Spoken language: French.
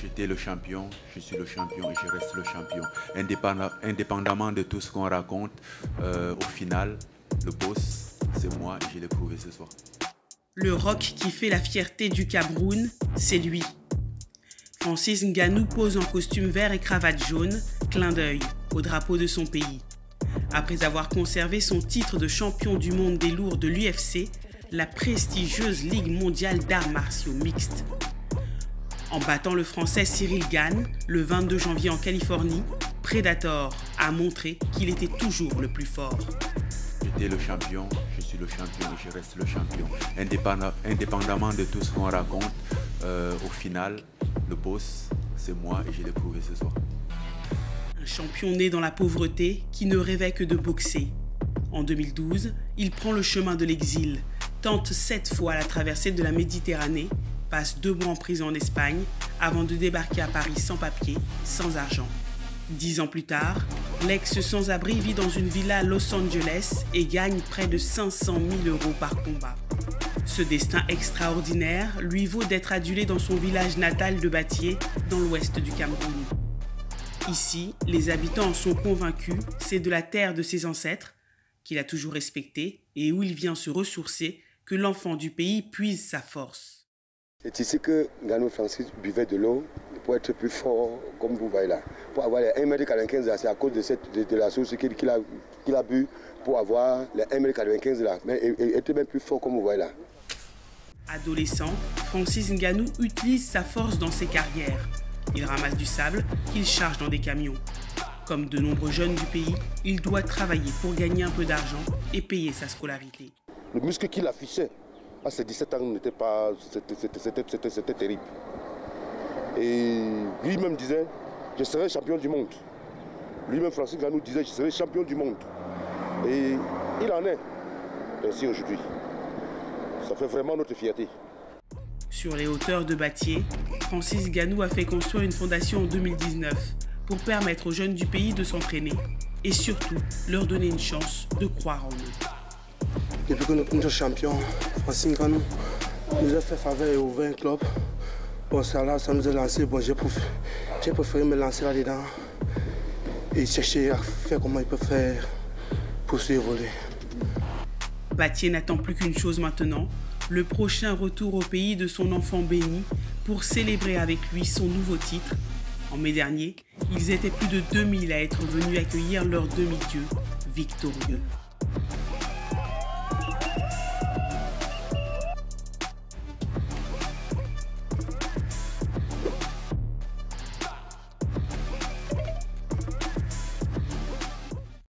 J'étais le champion, je suis le champion et je reste le champion. Indépendamment de tout ce qu'on raconte, au final, le boss, c'est moi et je l'ai prouvé ce soir. Le rock qui fait la fierté du Cameroun, c'est lui. Francis Ngannou pose en costume vert et cravate jaune, clin d'œil au drapeau de son pays. Après avoir conservé son titre de champion du monde des lourds de l'UFC, la prestigieuse Ligue mondiale d'arts martiaux mixtes. En battant le Français Cyril Gane le 22 janvier en Californie, Predator a montré qu'il était toujours le plus fort. J'étais le champion, je suis le champion et je reste le champion. Indépendamment de tout ce qu'on raconte, au final, le boss, c'est moi et je l'ai prouvé ce soir. Un champion né dans la pauvreté qui ne rêvait que de boxer. En 2012, il prend le chemin de l'exil, tente 7 fois la traversée de la Méditerranée, passe 2 mois en prison en Espagne avant de débarquer à Paris sans papier, sans argent. 10 ans plus tard, l'ex sans-abri vit dans une villa à Los Angeles et gagne près de 500 000 € par combat. Ce destin extraordinaire lui vaut d'être adulé dans son village natal de Batié, dans l'ouest du Cameroun. Ici, les habitants en sont convaincus, c'est de la terre de ses ancêtres, qu'il a toujours respectée et où il vient se ressourcer, que l'enfant du pays puise sa force. C'est ici que Ngannou Francis buvait de l'eau pour être plus fort, comme vous voyez là. Pour avoir les 1,95 m, c'est à cause de la source qu'il a bu pour avoir les 1,95 m là. Mais il était même plus fort, comme vous voyez là. Adolescent, Francis Ngannou utilise sa force dans ses carrières. Il ramasse du sable qu'il charge dans des camions. Comme de nombreux jeunes du pays, il doit travailler pour gagner un peu d'argent et payer sa scolarité. Le muscle qu'il affichait à ses 17 ans n'était pas... C'était terrible. Et lui-même disait, je serai champion du monde. Lui-même, Francis Ngannou disait, je serai champion du monde. Et il en est ainsi aujourd'hui. Ça fait vraiment notre fierté. Sur les hauteurs de Batié, Francis Ngannou a fait construire une fondation en 2019 pour permettre aux jeunes du pays de s'entraîner et surtout leur donner une chance de croire en eux. Depuis que notre champion, Francis Ngannou, nous a fait faveur et ouvert un club. Bon, ça nous a lancé. Bon, j'ai préféré me lancer là-dedans et chercher à faire comment il peut faire pour se évoluer. Batié n'attend plus qu'une chose maintenant, le prochain retour au pays de son enfant béni pour célébrer avec lui son nouveau titre. En mai dernier, ils étaient plus de 2000 à être venus accueillir leur demi-dieu victorieux.